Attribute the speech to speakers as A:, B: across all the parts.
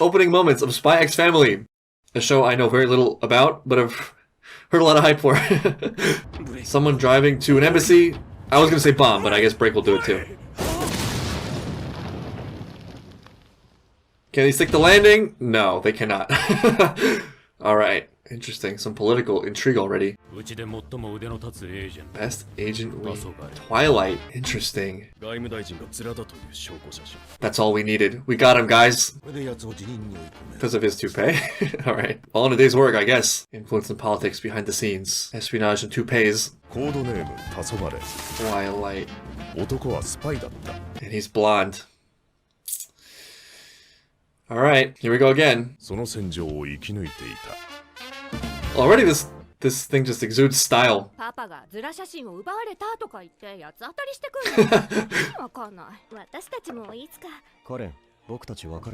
A: Opening moments of Spy X Family, a show I know very little about, but I've heard a lot of hype for. Someone driving to an embassy. I was gonna say bomb, but I guess Break will do it too. Can they stick the landing? No, they cannot. Alright, interesting. Some political intrigue already. Best agent wing. Twilight. Interesting. That's all we needed. We got him, guys. Because of his toupee. Alright. All in a day's work, I guess. Influence in politics behind the scenes. Espionage and toupees. Twilight. And he's blonde. Alright, here we go again. Already this thing just exudes style.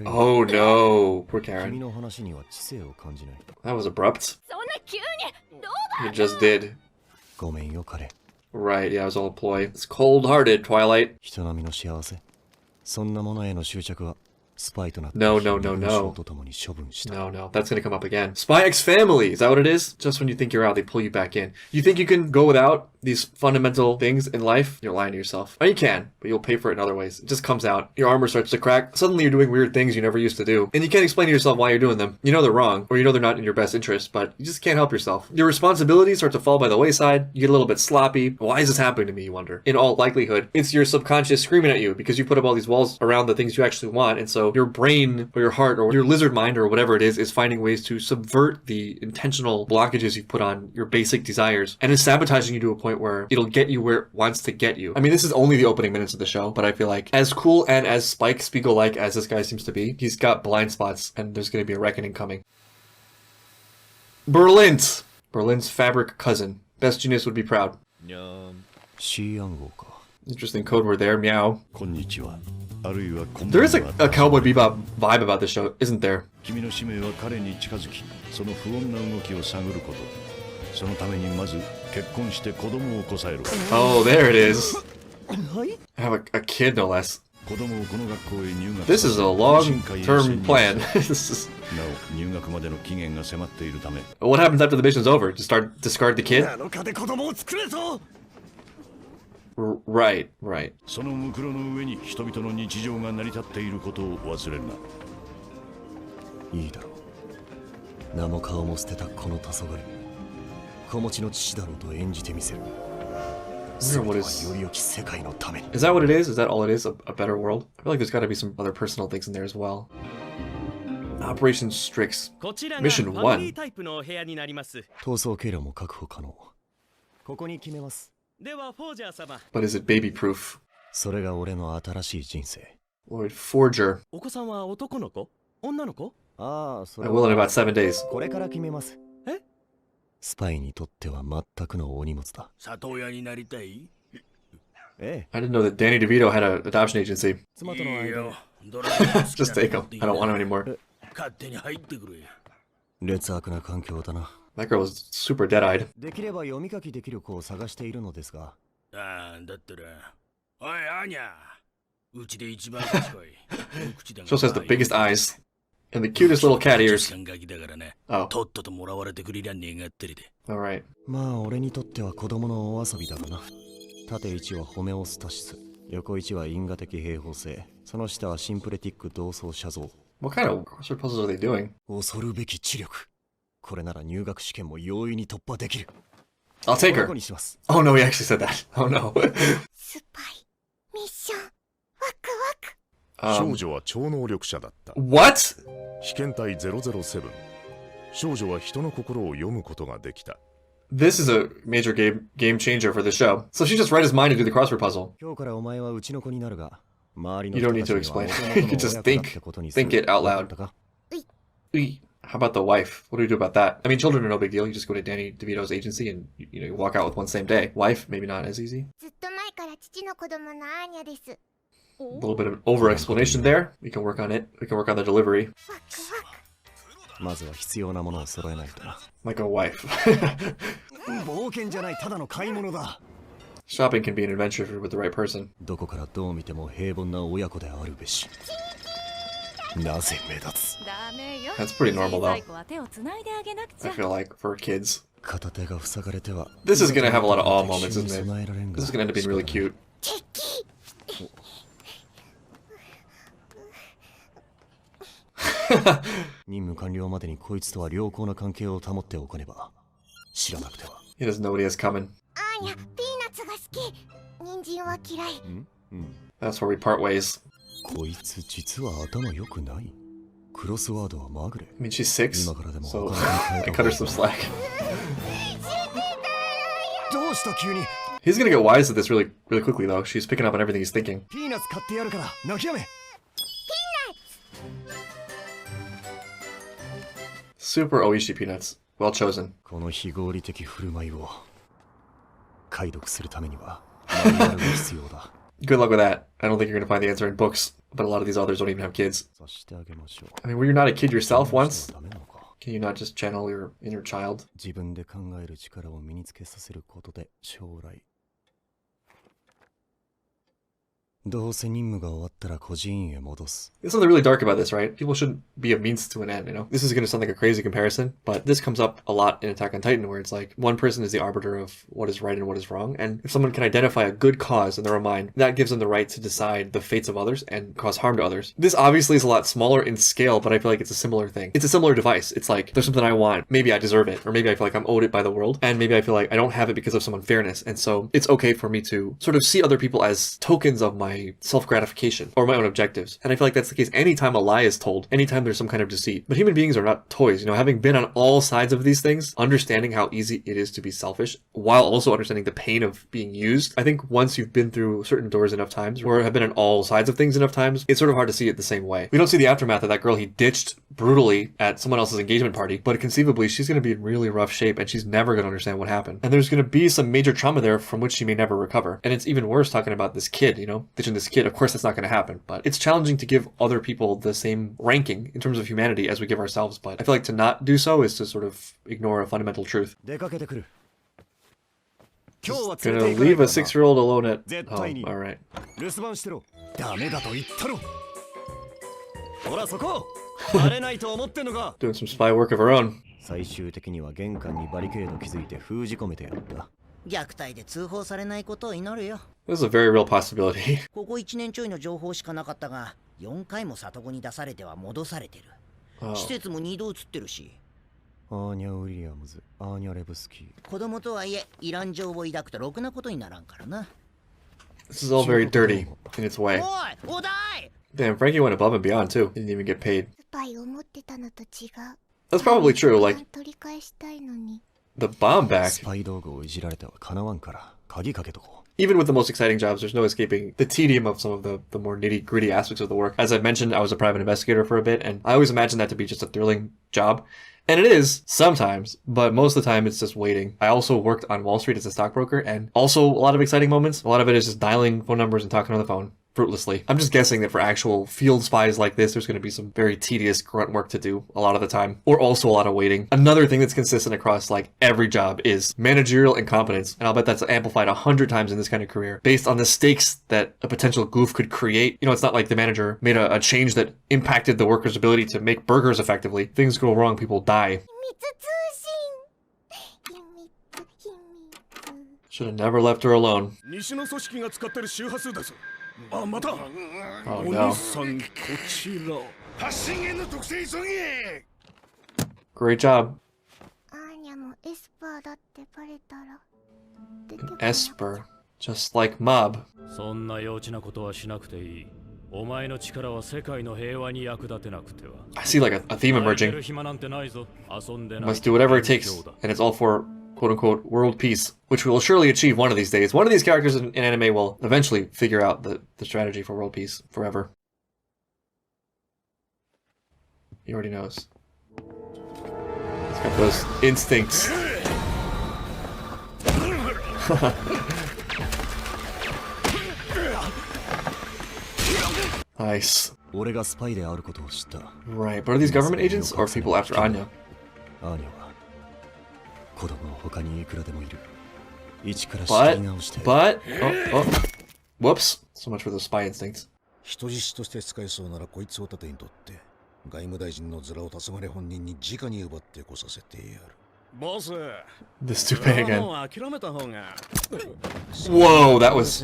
A: Oh no, poor Karen. That was abrupt. You just did. Right, yeah, it was all a ploy. It's cold-hearted, Twilight. No, no, no, no. No, no, that's gonna come up again. Spy X Family, is that what it is? Just when you think you're out, they pull you back in. You think you can go without these fundamental things in life? You're lying to yourself. Or you can, but you'll pay for it in other ways. It just comes out. Your armor starts to crack. Suddenly you're doing weird things you never used to do. And you can't explain to yourself why you're doing them. You know they're wrong, or you know they're not in your best interest, but you just can't help yourself. Your responsibilities start to fall by the wayside. You get a little bit sloppy. Why is this happening to me, you wonder? In all likelihood, it's your subconscious screaming at you because you put up all these walls around the things you actually want, and so your brain or your heart or your lizard mind or whatever it is finding ways to subvert the intentional blockages you've put on your basic desires, and is sabotaging you to a point where it'll get you where it wants to get you. I mean, this is only the opening minutes of the show, but I feel like as cool and as Spike Spiegel-like as this guy seems to be, he's got blind spots, and there's going to be a reckoning coming. Berlin's fabric cousin. Best Genius would be proud. Interesting code word there, meow. There is a Cowboy Bebop vibe about this show, isn't there? Oh, there it is. I have a kid, no less. This is a long-term plan. What happens after the mission's over? Just discard the kid? Right, right. Is that what it is? Is that all it is? A better world? I feel like there's got to be some other personal things in there as well. Operation Strix. Mission 1. But is it baby-proof? Lord Forger. I will in about 7 days. I didn't know that Danny DeVito had an adoption agency. Just take him. I don't want him anymore. That girl was super dead-eyed. Shows has the biggest eyes. And the cutest little cat ears. Oh. Alright. What kind of crossword puzzles are they doing? I'll take her. Oh no, he actually said that. Oh no. What? This is a major game changer for the show. So she just read his mind to do the crossword puzzle. You don't need to explain. You can just think it out loud. How about the wife? What do we do about that? I mean, children are no big deal. You just go to Danny DeVito's agency and you walk out with one same day. Wife, maybe not as easy. A little bit of an over-explanation there. We can work on it. We can work on the delivery. Like a wife. Shopping can be an adventure if you're with the right person. That's pretty normal though. I feel like for kids. This is gonna have a lot of awe moments, isn't it? This is gonna end up being really cute. He doesn't know what he has coming. That's where we part ways. I mean, she's 6, so I cut her some slack. He's gonna get wise to this really quickly, though. She's picking up on everything he's thinking. Super Oishi peanuts. Well chosen. Good luck with that. I don't think you're gonna find the answer in books, but a lot of these authors don't even have kids. I mean, were you not a kid yourself once? Can you not just channel your inner child? There's something really dark about this, right? People shouldn't be a means to an end, you know? This is going to sound like a crazy comparison, but this comes up a lot in Attack on Titan, where it's like one person is the arbiter of what is right and what is wrong, and if someone can identify a good cause in their own mind, that gives them the right to decide the fates of others and cause harm to others. This obviously is a lot smaller in scale, but I feel like it's a similar thing. It's a similar device. It's like, there's something I want, maybe I deserve it, or maybe I feel like I'm owed it by the world, and maybe I feel like I don't have it because of some unfairness, and so it's okay for me to sort of see other people as tokens of my self-gratification or my own objectives. And I feel like that's the case anytime a lie is told, anytime there's some kind of deceit. But human beings are not toys, you know, having been on all sides of these things, understanding how easy it is to be selfish while also understanding the pain of being used. I think once you've been through certain doors enough times, or have been on all sides of things enough times, it's sort of hard to see it the same way. We don't see the aftermath of that girl he ditched brutally at someone else's engagement party, but conceivably she's going to be in really rough shape and she's never going to understand what happened. And there's going to be some major trauma there from which she may never recover. And it's even worse talking about this kid, you know, ditching this kid. Of course that's not going to happen, but it's challenging to give other people the same ranking in terms of humanity as we give ourselves. But I feel like to not do so is to sort of ignore a fundamental truth. Just gonna leave a 6-year-old alone at home. Alright. Doing some spy work of her own. This is a very real possibility. Oh. This is all very dirty in its way. Damn, Frankie went above and beyond too. Didn't even get paid. That's probably true, like the bomb back. Even with the most exciting jobs, there's no escaping the tedium of some of the more nitty-gritty aspects of the work. As I mentioned, I was a private investigator for a bit, and I always imagined that to be just a thrilling job. And it is, sometimes, but most of the time it's just waiting. I also worked on Wall Street as a stockbroker, and also a lot of exciting moments. A lot of it is just dialing phone numbers and talking on the phone. Fruitlessly. I'm just guessing that for actual field spies like this, there's going to be some very tedious grunt work to do a lot of the time, or also a lot of waiting. Another thing that's consistent across like every job is managerial incompetence, and I'll bet that's amplified 100 times in this kind of career based on the stakes that a potential goof could create. You know, it's not like the manager made a change that impacted the worker's ability to make burgers effectively. Things go wrong, people die. Should have never left her alone. Oh no. Great job. An Esper, just like Mob. I see like a theme emerging. Must do whatever it takes, and it's all for quote-unquote world peace, which we will surely achieve one of these days. One of these characters in anime will eventually figure out the strategy for world peace forever. He already knows. He's got those instincts. Nice. Right, but are these government agents or people after Anya? But, oh, whoops. So much for those spy instincts. This toupee again. Whoa, that was...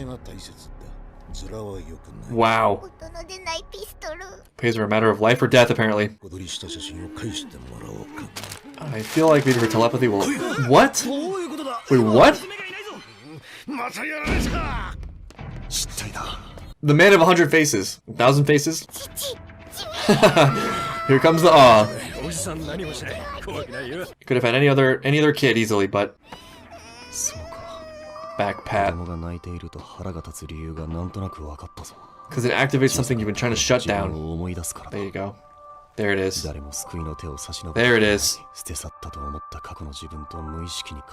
A: Wow. Pays are a matter of life or death, apparently. I feel like maybe her telepathy will... What? Wait, what? The man of 100 faces. 1,000 faces? Here comes the awe. Could have had any other kid easily, but... Back pat. Because it activates something you've been trying to shut down. There you go. There it is. There it is. That's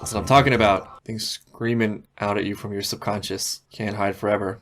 A: what I'm talking about. Things screaming out at you from your subconscious. Can't hide forever.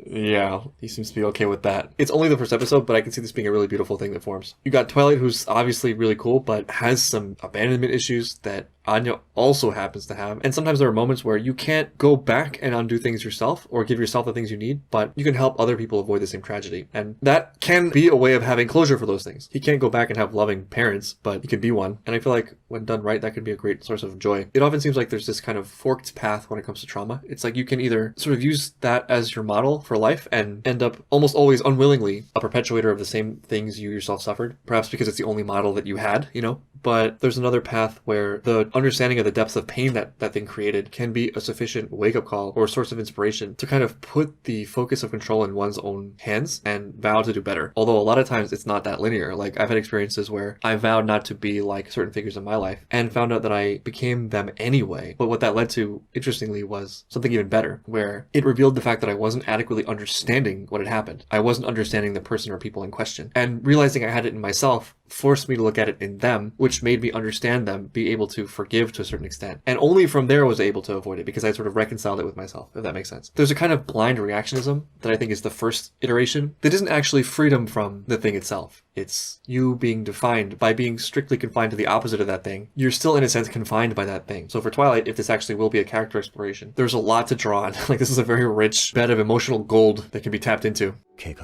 A: Yeah, he seems to be okay with that. It's only the first episode, but I can see this being a really beautiful thing that forms. You got Twilight, who's obviously really cool, but has some abandonment issues that Anya also happens to have. And sometimes there are moments where you can't go back and undo things yourself or give yourself the things you need, but you can help other people avoid the same tragedy. And that can be a way of having closure for those things. He can't go back and have loving parents, but he can be one. And I feel like when done right, that could be a great source of joy. It often seems like there's this kind of forked path when it comes to trauma. It's like you can either sort of use that as your model for life and end up almost always unwillingly a perpetuator of the same things you yourself suffered, perhaps because it's the only model that you had, you know? But there's another path where the understanding of the depths of pain that that thing created can be a sufficient wake-up call or a source of inspiration to kind of put the focus of control in one's own hands and vow to do better. Although a lot of times it's not that linear. Like I've had experiences where I vowed not to be like certain figures in my life and found out that I became them anyway. But what that led to, interestingly, was something even better, where it revealed the fact that I wasn't adequately understanding what had happened. I wasn't understanding the person or people in question. And realizing I had it in myself forced me to look at it in them, which made me understand them, be able to forgive to a certain extent. And only from there was I able to avoid it because I sort of reconciled it with myself, if that makes sense. There's a kind of blind reactionism that I think is the first iteration that isn't actually freedom from the thing itself. It's you being defined by being strictly confined to the opposite of that thing. You're still, in a sense, confined by that thing. So for Twilight, if this actually will be a character exploration, there's a lot to draw on. Like, this is a very rich bed of emotional gold that can be tapped into. He's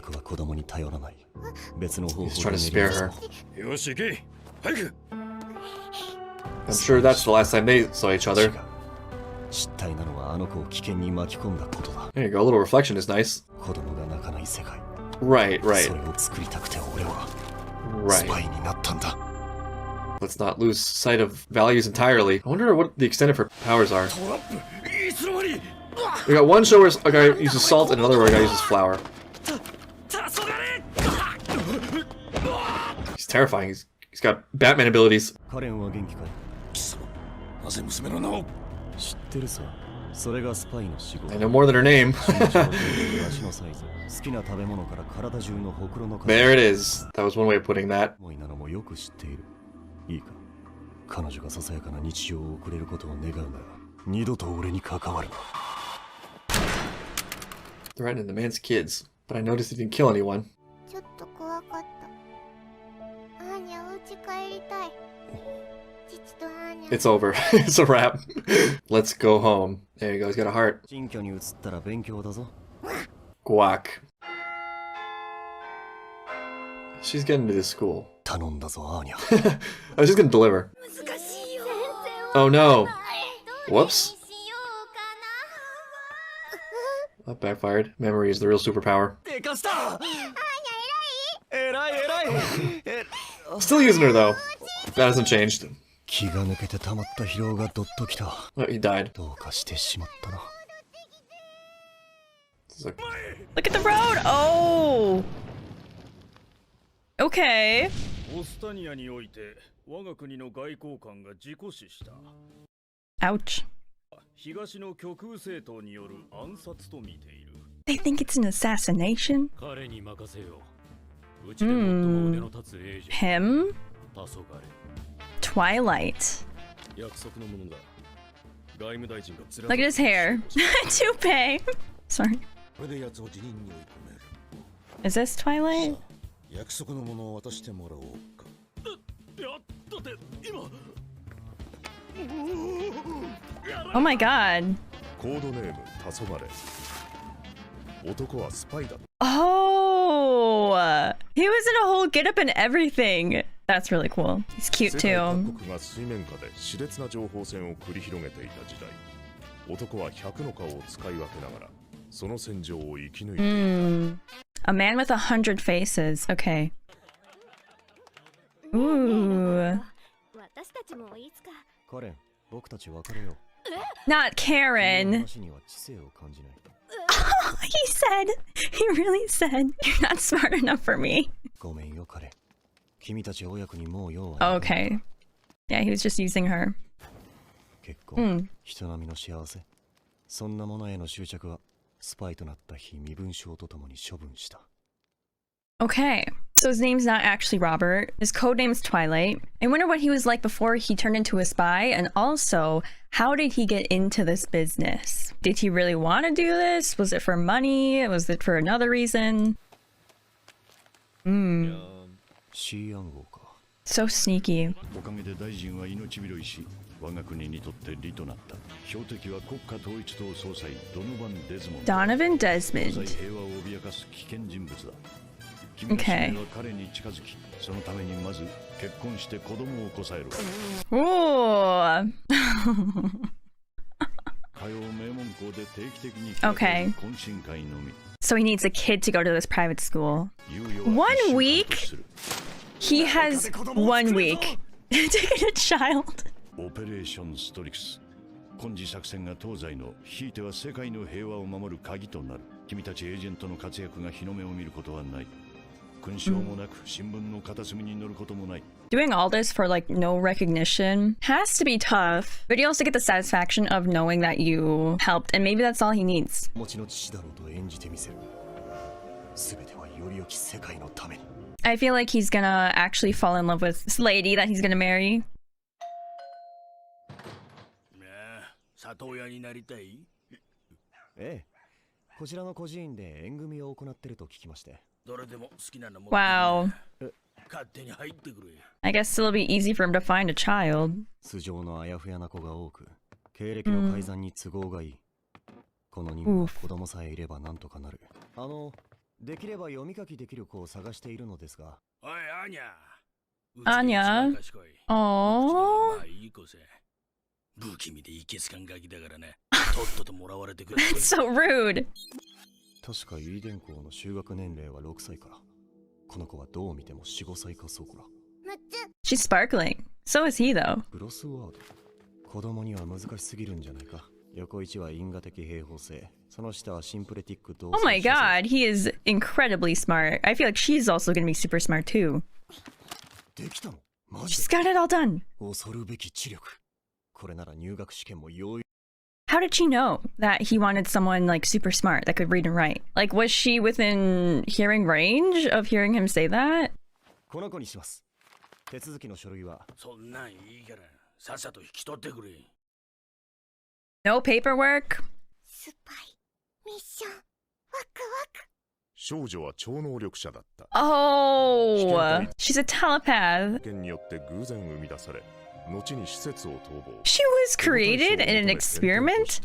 A: trying to spare her. I'm sure that's the last time they saw each other. There you go, a little reflection is nice. Right. Right. Let's not lose sight of values entirely. I wonder what the extent of her powers are. We got one show where a guy uses salt and another where a guy uses flour. He's terrifying. He's got Batman abilities. I know more than her name. There it is. That was one way of putting that. Threatening the man's kids, but I noticed he didn't kill anyone. It's over. It's a wrap. Let's go home. There you go. He's got a heart. Guac. She's getting to this school. I was just gonna deliver. Oh no. Whoops. That backfired. Memory is the real superpower. Still using her though. That hasn't changed. Oh, he died.
B: Look at the road! Oh! Okay. Ouch. They think it's an assassination? Him? Twilight. Look at his hair. Toupee. Sorry. Is this Twilight? Oh my god.
C: コードネーム黄昏。男はスパイだ。
B: Oh, he was in a whole get-up and everything. That's really cool. He's cute
C: 世界
B: too.
C: 各国が水面下で熾烈な情報戦を繰り広げていた時代、男は100の顔を使い分けながらその戦場を生き抜いていた。
B: A man with 100 faces. Okay. Ooh. Not Karen. He said. He really said. You're not smart enough for me. Okay. Yeah, he was just using her.
D: 人並みの幸せ。そんなものへの執着はスパイとなった非身分証とともに処分した。
B: Okay. So his name's not actually Robert. His code name's Twilight. I wonder what he was like before he turned into a spy, and also, how did he get into this business? Did he really want to do this? Was it for money? Was it for another reason?
D: C 暗号か。
B: So sneaky.
E: おかげで大臣は命拾いし、我が国にとって利となった。標的は国家統一党総裁ドノバン・デズモンド。
B: Donovan
E: 東
B: Desmond.
E: 西平和を脅かす危険人物だ。 君の
B: Okay.
E: 使命は彼に近づき、そのためにまず結婚して子供をこさえろ。
B: Ooh.
E: 通う名門校で定期的に
B: Okay.
E: 懇親会のみ。
B: So he needs a kid to go to this private school.
E: 猶予
B: One
E: は一週間
B: week?
E: とする。
B: He has 1 week to get a child.
E: オペレーションストリクス。今次作戦が東西の、ひいては世界の平和を守る鍵となる。君たちエージェントの活躍が日の目を見ることはない。 勲章もなく新聞の片隅に載ることもない。
B: Doing all this for like no recognition has to be tough, but you also get the satisfaction of knowing that you helped, and maybe that's all he needs.
D: 持ちの父だろうと演じてみせる。すべてはより良き世界のために。
B: I feel like he's gonna actually fall in love with this lady that he's gonna marry.
F: 里親になりたい？
D: ええ。こちらの孤児院で縁組を行ってると聞きまして。
F: どれでも好きなのも
B: Wow.
F: 勝手に入ってくれ。
B: I guess it'll be easy for him to find a child.
D: 素性のあやふやな子が多く、経歴の改ざんに都合がいい。この任は子供さえいればなんとかなる。できれば読み書きできる子を探しているのですが。
F: おい、アーニャ。
B: アーニャ。
F: おー。まあいい子せ。不気味でいけすかんガキだからね。とっとともらわれてくれ。
B: That's so rude.
D: 確かイーデン校の就学年齢は6歳から。この子はどう見ても4、5歳かそうこら。
B: She's sparkling. So is he though.
D: クロスワード。子供には難しすぎるんじゃないか。横1は因果的平方性。その下はシンプレティック動作。
B: Oh my god, he is incredibly smart. I feel like she's also gonna be super smart too.
D: できたの？マジ
B: She's got it all done.
D: 恐るべき知力。これなら入学試験も容易。
B: How did she know that he wanted someone like super smart that could read and write? Like, was she within hearing range of hearing him say that?
D: この子にします。手続きの書類は。
F: そんなんいいから、さっさと引き取ってくれ。
B: No paperwork?
G: スパイ、ミッション、ワクワク。
C: 少女は超能力者だった。
B: Oh, she's a telepath.
C: 件によって偶然生み出され、後に施設を逃亡。
B: She was created in an experiment?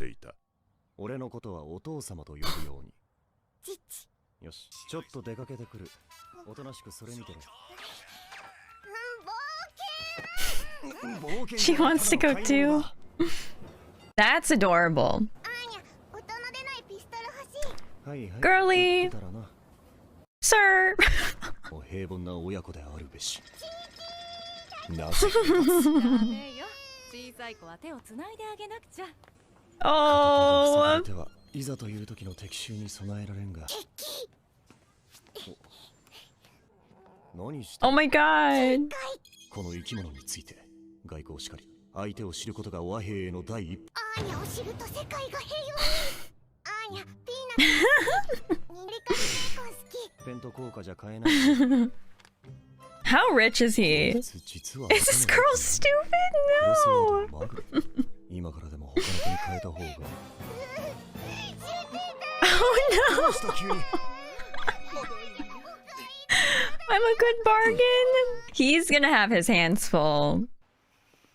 D: 俺のことはお父様と呼ぶように。よし、ちょっと出かけてくる。おとなしくそれ見てろ。
B: She wants to go too. That's adorable. Girly. Sir.
D: 平凡な親子であるべし。
B: Oh.
D: いざという時の敵襲に備えられんが。何して
B: Oh my god.
D: この生き物について外交しかり相手を知ることが和平への第一歩。
G: アーニャを知ると世界が平和に。アーニャ、ピーナッツ。ニリカの好き。
D: ペント効果じゃ買えない。
B: How rich is he? Is this girl stupid? No.
D: 今からでも他の子に変えた方が。
B: Oh no. I'm a good bargain. He's gonna have his hands full.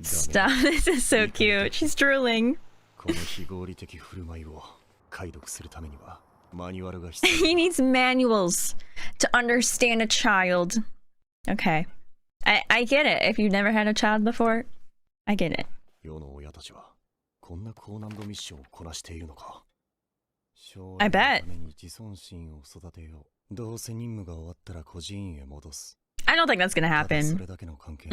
B: Stop. This is so cute. She's drooling.
D: この非合理的振る舞いを解読するためにはマニュアルが必要。
B: He needs manuals to understand a child. Okay. I get it. If you've never had a child before, I get it.
D: 世の親たちはこんな高難度ミッションをこなしているのか。
B: I bet.
D: 自尊心を育てよう。どうせ任務が終わったら孤児院へ戻す。
B: I don't think that's gonna
D: ただそ
B: happen.
D: れだけの関係。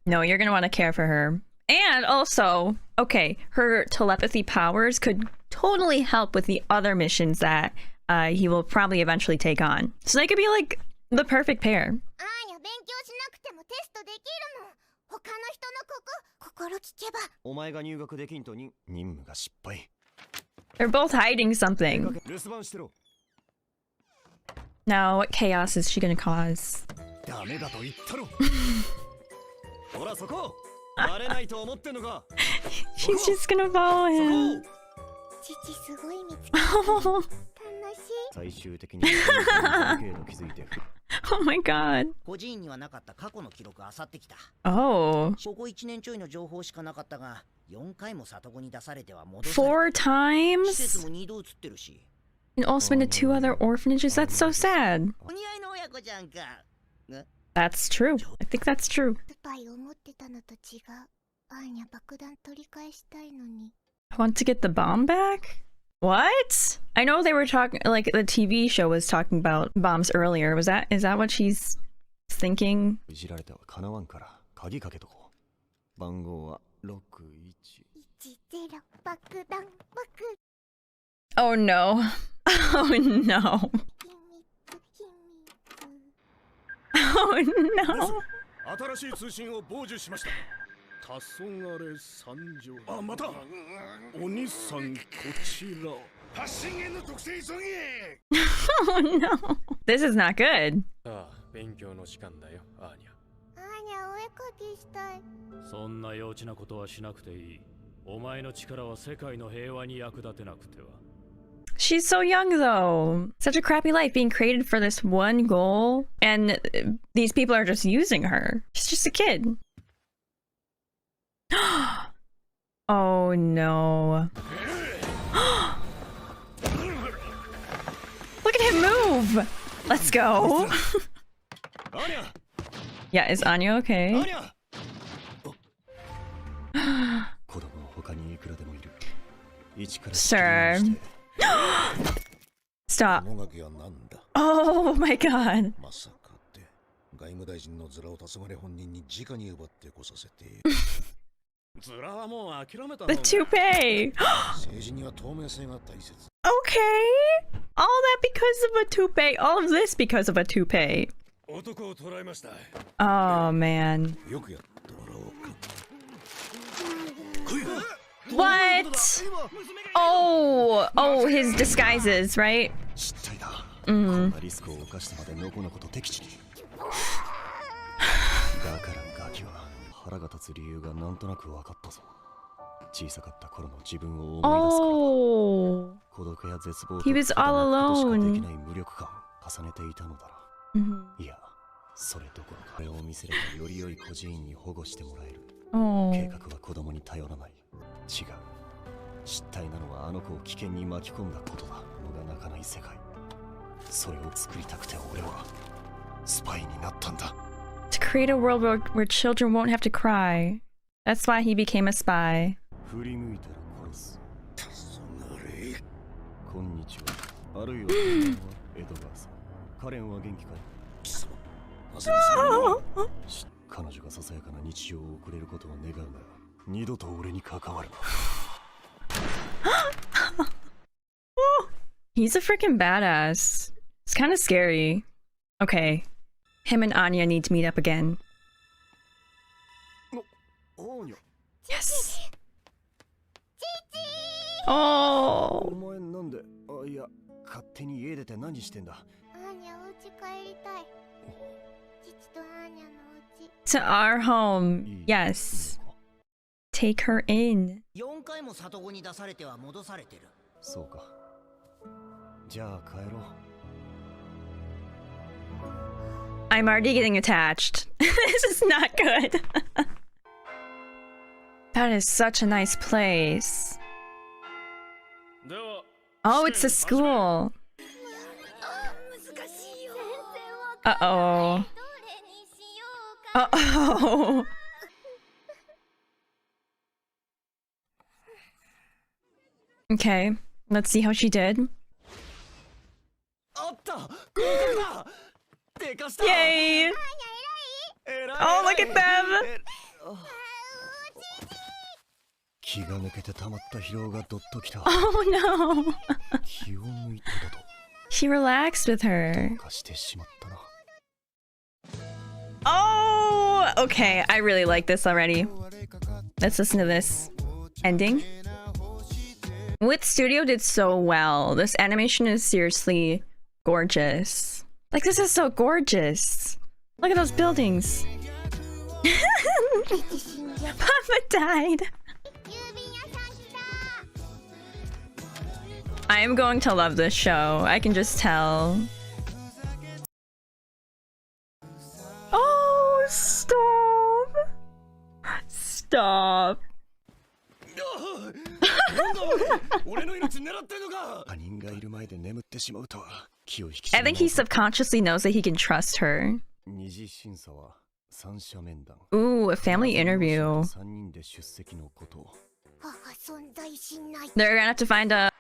B: No, you're gonna want to care for her. And also, okay, her telepathy powers could totally help with the other missions that he will probably eventually take on. So they could be like the perfect pair.
G: あーにゃ勉強しなくてもテストできるもん。他の人の心聞けば。
D: お前が入学できんと任務が失敗。
B: They're both hiding something.
D: 留守番してろ。
B: Now, what chaos is she gonna cause?
D: ダメだと言ったろ。ほらそこ。バレないと思ってんのか。
B: She's just gonna follow him.
G: 父すごい見つけた。楽しい。
D: 最終的に関係を築いて。
B: Oh my god.
H: 孤児院にはなかった過去の記録あさってきた。
B: Oh.
H: ここ1年ちょいの情報しかなかったが、4回も里子に出されては戻され
B: 4
H: 施設
B: times?
H: も2度移ってるし。
B: And also been to 2 other orphanages? That's so sad.
H: お似合いの親子じゃんか。
B: That's true. I think that's true.
G: スパイ思ってたのと違う。あーにゃ爆弾取り返したいのに。
B: I want to get the bomb back? What? I know they were talking, like the TV show was talking about bombs earlier. Is that what she's thinking?
D: いじられてはかなわんから鍵かけとこう。番号は61。
G: 10爆弾爆
B: Oh no. Oh no.
G: 秘密秘密。
B: Oh no.
C: 新しい通信を傍受しました。黄昏参上。あ、またお兄さんこちら。発信源の特性急げ。
B: Oh no. This is not good.
I: さあ、勉強の時間だよ、アーニャ。
G: あーにゃお絵描きしたい。
F: そんな幼稚なことはしなくていい。お前の力は世界の平和に役立てなくては。
B: She's so young though. Such a crappy life being created for this one goal. And these people are just using her. She's just a kid. Oh no. Look at him move. Let's go. Yeah, is Anya okay?
D: 子供は他にいくらでもいる。一から
B: Sir. Stop.
C: 物書きはなんだ。
B: Oh my god.
C: まさかって外務大臣のズラを黄昏本人に直に奪ってこさせて。ズラはもう諦めた
B: The toupee.
C: 政治には透明性が大切。
B: Okay. All that because of a toupee. All of this because of a toupee.
C: 男を捕らえました。
B: Oh man.
C: よくやってもらおうか。
B: What? Oh, his disguises, right?
D: 失態だ。こんなリスクを冒してまでのこのこと敵地に。だからガキは腹が立つ理由がなんとなく分かったぞ。小さかった頃の自分を思い出すから。
B: Oh.
D: 孤独や絶望と
B: He was all
D: ことしか
B: alone.
D: できない無力感を重ねていたのだろう。
B: Mhm.
D: いや、それどころかこれを見せればより良い孤児院に保護してもらえる。
B: Oh.
D: 計画は子供に頼らない。違う。失態なのはあの子を危険に巻き込んだことだ。のが泣かない世界。それを作りたくて俺はスパイになったんだ。
B: To create a world where children won't have to cry. That's why he became a spy.
D: 振り向いたら殺す。こんにちは。あるいはエドガーさん。カレンは元気かい？彼女がささやかな日常を送れることを願うなら二度と俺に関わるな。
B: He's a freaking badass. It's kind of scary. Okay. Him and Anya need to meet up again.
D: おーにゃ。
B: Yes.
D: お
B: Oh.
D: 前なんで、あ、いや、勝手に家出て何してんだ。
G: アーニャお家帰りたい。父とアーニャのお家。
B: To our home. Yes. Take her in.
H: 4回も里子に出されては戻されてる。
D: そうか。じゃあ帰ろう。
B: I'm already getting attached. This is not good. That is such a nice place. Oh, it's a school. Uh-oh. Uh-oh. Okay, let's see how she did. Yay! Oh, look at them!
D: 気が抜けて溜まった疲労がどっときた。
B: Oh no!
D: 気を抜いただと。
B: She relaxed with her.
D: どうかしてしまったな。
B: Oh! Okay, I really like this already. Let's listen to this ending. With Studio did so well. This animation is seriously gorgeous. Like, this is so gorgeous. Look at those buildings. Papa died. I am going to love this show. I can just tell. Oh, stop. Stop.
D: 俺の命狙ってんのか。他人がいる前で眠ってしまうとは気を引き
B: I think he subconsciously knows that he can trust her.
D: 二次審査は三者面談。
B: Ooh, a family interview.
D: 三人で出席のこと。
B: They're gonna have to find a...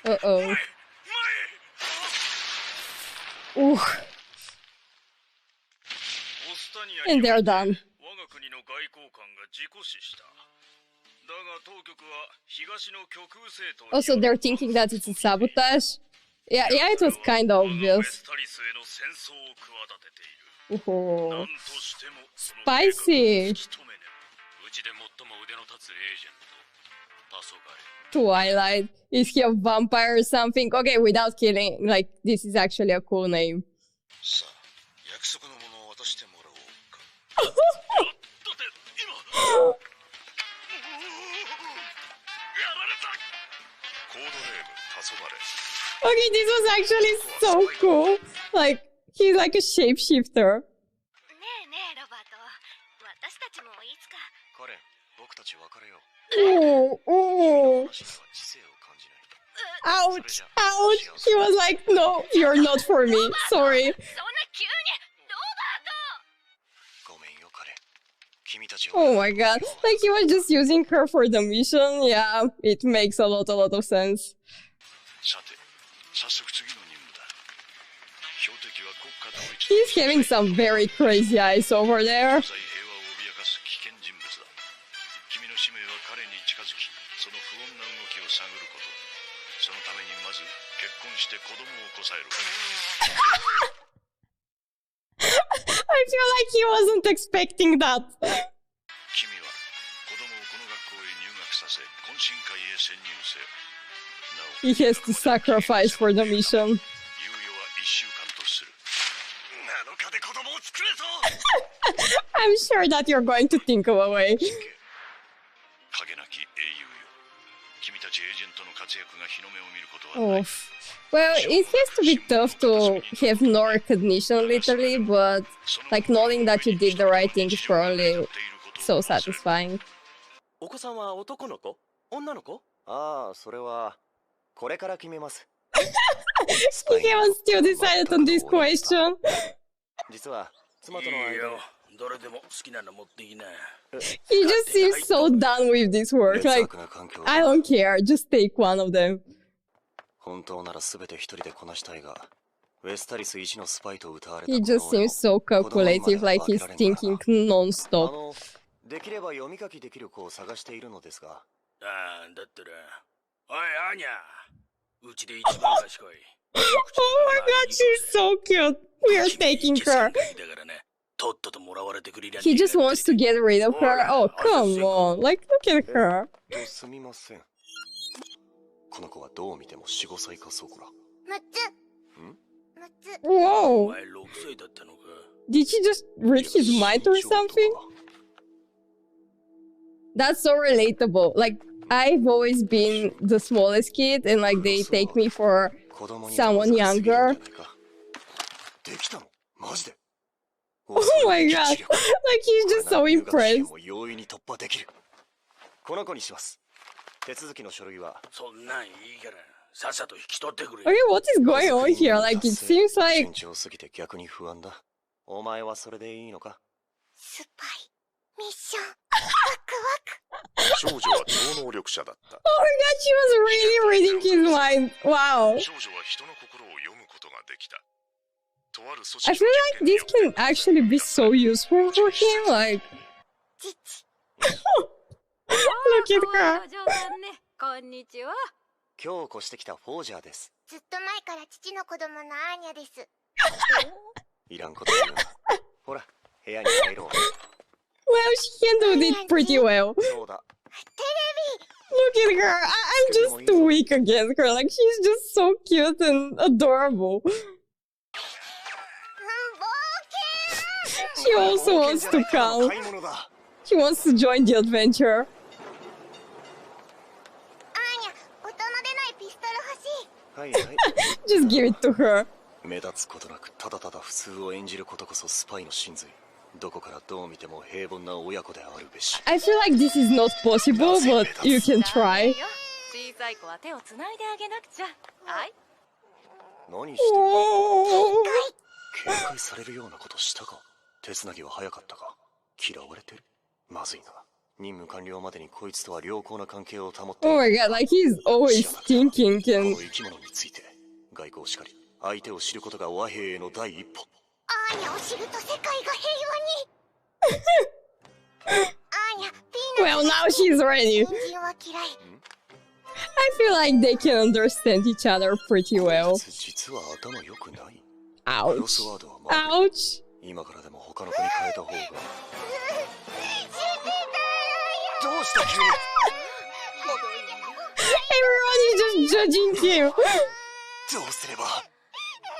J: Uh-oh. Ooh. And they're done. Also, they're thinking that it's a sabotage. Yeah, it was kind of obvious. Ooh. Spicy. Twilight. Is he a vampire or something? Okay, without killing. Like, this is actually a cool name. Okay, this was actually so cool. Like, he's like a shapeshifter. Oh, oh. Ouch, ouch. He was like, no, you're not for me. Sorry. Oh my god. Like, he was just using her for the mission. Yeah, it makes a lot of sense. He's having some very crazy eyes over there. I feel like he wasn't expecting that. He has to sacrifice for the mission. I'm sure that you're going to think of a way. Oh. Well, it has to be tough to have no recognition, literally, but like knowing that you did the right thing is probably so satisfying.
D: お子さんは男の子？女の子？ああ、それはこれから決めます。
J: He haven't still decided on this question.
D: 実は妻との間。
J: He just seems so done with this work. Like, I don't care, just take one of them.
D: 本当ならすべて一人でこなしたいが、ウェスタリス一のスパイと歌われた。
J: He just seems so calculative, like he's thinking non-stop.
D: できれば読み書きできる子を探しているのですが。
F: ああ、だったら、おい、アーニャ、うちで一番賢い。
J: Oh my god, she's so cute. We are taking her. He just wants to get rid of her. Oh, come on. Like, look at her.
D: すみません。この子はどう見ても4、5歳かそうこら。
J: Whoa. Did she just read his mind or something? That's so relatable. Like, I've always been the smallest kid and like they take me for someone younger. Oh my god. Like, he's just so impressed.
D: 手続きの書類は。
F: そんなんいいからさっさと引き取ってくれ。
J: Okay, what is going on here? Like, it seems like...
D: 順調すぎて逆に不安だ。お前はそれでいいのか？
G: スパイミッションワクワク。
C: 少女は超能力者だった。
J: Oh my god, she was really reading his mind. Wow.
C: 少女は人の心を読むことができた。とある組
J: I
C: 織
J: feel
C: の
J: like this can actually be so useful for him. Like,
G: 父
J: look at her.
G: こんにちは。
D: 今日越してきたフォージャーです。
G: ずっと前から父の子供のアーニャです。
D: いらんこと言うな。ほら、部屋に入ろう。
J: Well, she handled it pretty well.
D: そうだ。
J: Look at her. I'm just weak against her. Like, she's just so cute and adorable. She also wants to come. She wants to join the adventure.
D: はいはい。
J: Just give it to her.
D: 目立つことなくただただ普通を演じることこそスパイの真髄。どこからどう見ても平凡な親子であるべし。
J: I feel like this is not possible, but you can try.
G: 小さい子は手をつないであげなくちゃ。はい。
D: 何してる？
J: Oh.
D: 警戒されるようなことしたか？手つなぎは早かったか？嫌われてる？まずいな。任務完了までにこいつとは良好な関係を保って。
J: Oh my god, like he's always thinking
D: こ
J: and
D: の生き物について外交しかり相手を知ることが和平への第一歩。
G: アーニャを知ると世界が平和に。アーニャ、ピーナッ
J: well, now she's ready.
G: ツ、人参は嫌い。
J: I feel like they can understand each other pretty well.
D: 実は頭良くない。
J: Ouch.
D: クロスワードはまあ
J: Ouch.
D: 今からでも他の子に変えた方が。どうした急に。
J: Everyone is just judging him.
D: どうすれば。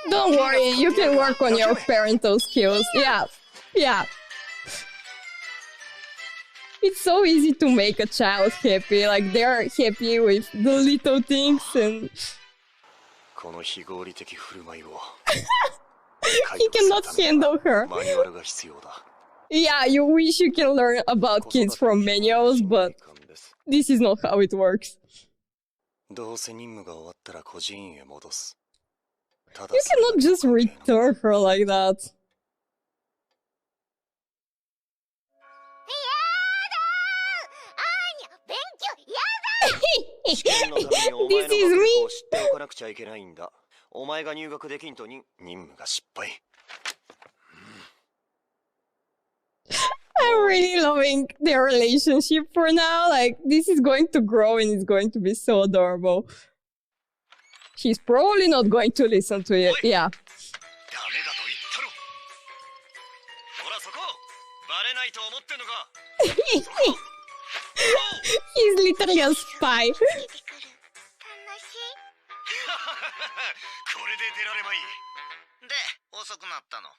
J: Don't worry, you can work on your parental skills. Yeah, yeah. It's so easy to make a child happy. Like, they're happy with the little things and...
D: この非合理的振る舞いを。
J: He cannot handle her.
D: マニュアルが必要だ。
J: Yeah, you wish you can learn about kids from manuals, but this is not how it works.
D: どうせ任務が終わったら孤児院へ戻す。
J: You cannot just return her like that. This is me.
D: 知っておかなくちゃいけないんだ。お前が入学できんと任務が失敗。
J: I'm really loving their relationship for now. Like, this is going to grow and it's going to be so adorable. She's probably not going to listen to it. Yeah.
D: ダメだと言ったろ。ほらそこ。バレないと思ってんのか。
J: He's literally a spy.
G: 楽しい。
D: これで出らればいい。で、遅くなったの。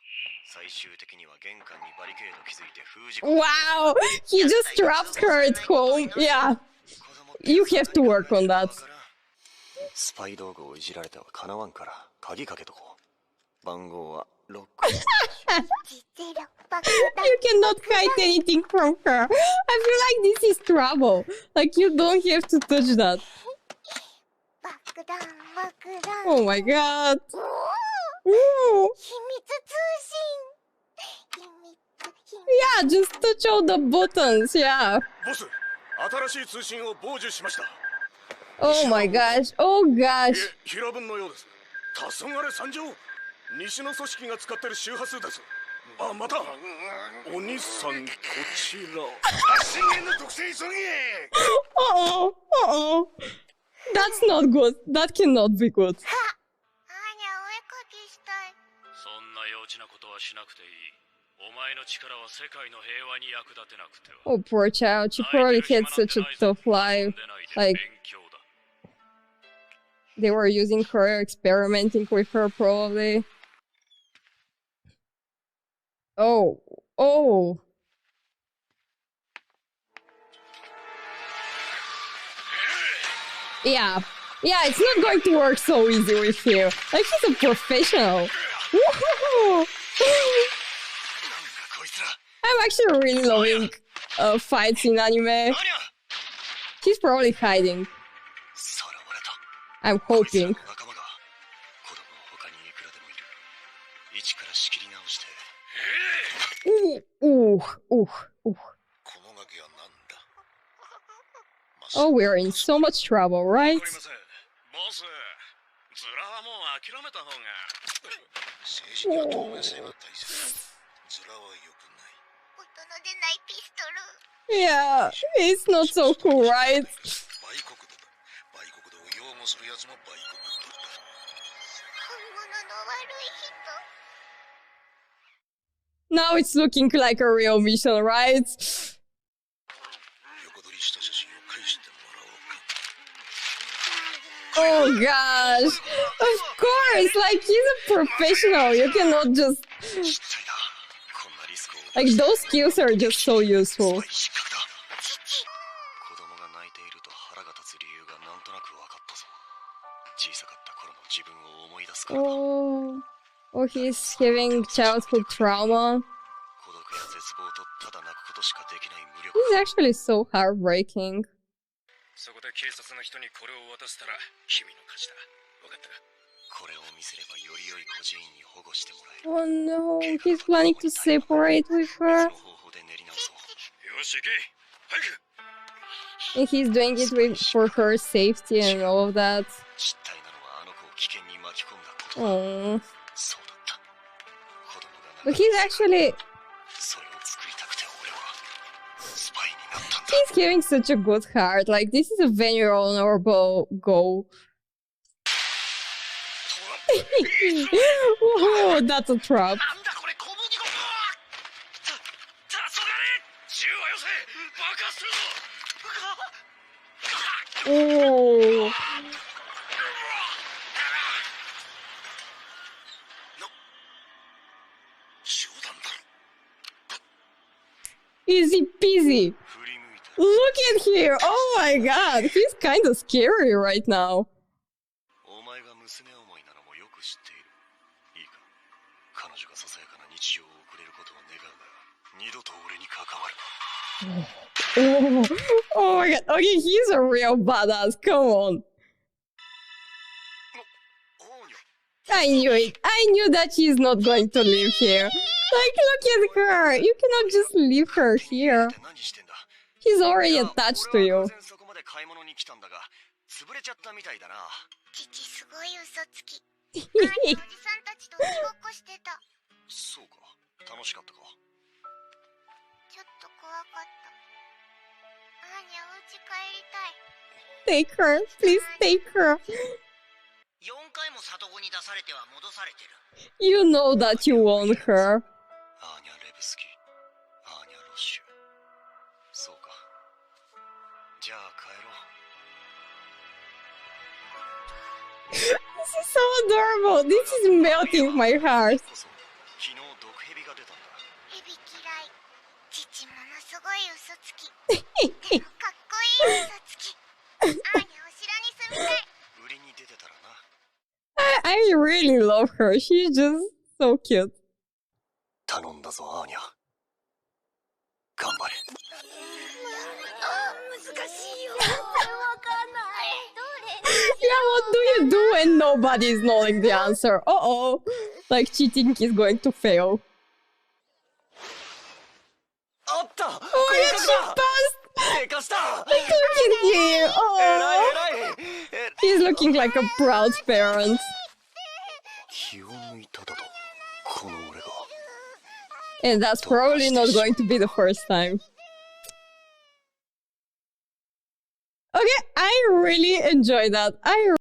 D: 最終的には玄関にバリケード築いて封じ込め。
J: Wow, he just trapped her at home. Yeah, you have to work on that.
D: スパイ道具をいじられてはかなわんから鍵かけとこう。番号は6個。
J: You cannot hide anything from her. I feel like this is trouble. Like, you don't have to touch that.
G: 爆弾爆弾。
J: Oh my god.
G: 秘
J: Ooh.
G: 密通信。秘密。
J: Yeah, just touch all the buttons. Yeah.
C: ボス、新しい通信を傍受しました。
J: Oh my gosh. Oh gosh.
C: 平文のようです。黄昏参上。西の組織が使ってる周波数です。あ、また。お兄さん、こちら。発信源の特性急げ。
J: Uh-oh. Uh-oh. That's not good. That cannot be good.
G: アーニャお絵かきしたい。
F: そんな幼稚なことはしなくていい。お前の力は世界の平和に役立てなくては。
J: Oh, poor child. She probably had such a tough life. Like, they were using her, experimenting with her, probably. Oh. Oh. Yeah. Yeah, it's not going to work so easy with him. Like, he's a professional. Woohoo! I'm actually really loving fights in anime. He's probably hiding. I'm hoping. Ooh. Oh, we're in so much trouble, right? Yeah, it's not so cool, right? Now it's looking like a real mission, right? Oh gosh, of course, like he's a professional, you cannot just... Like those skills are just so useful. Oh, he's having childhood trauma. He's actually so heartbreaking. Oh no, he's planning to separate with her. And he's doing it for her safety and all of that. Oh. But he's actually... He's having such a good heart. Like, this is a very honorable goal. Whoa, that's a trap. Oh. Easy peasy. Look at here. Oh my god. He's kind of scary right now. Oh my god. Okay, he's a real badass. Come on. I knew it. I knew that she's not going to live here. Like, look at her. You cannot just leave her here. He's already attached to you. Take her. Please take her. You know that you want her. This is so adorable. This is melting my heart. I really love her. She's just so cute. Yeah, what do you do when nobody is knowing the answer? Uh-oh. Like cheating is going to fail. Oh my god, she passed! Like, look at him! Oh. He's looking like a proud parent. And that's probably not going to be the first time. Okay, I really enjoy that.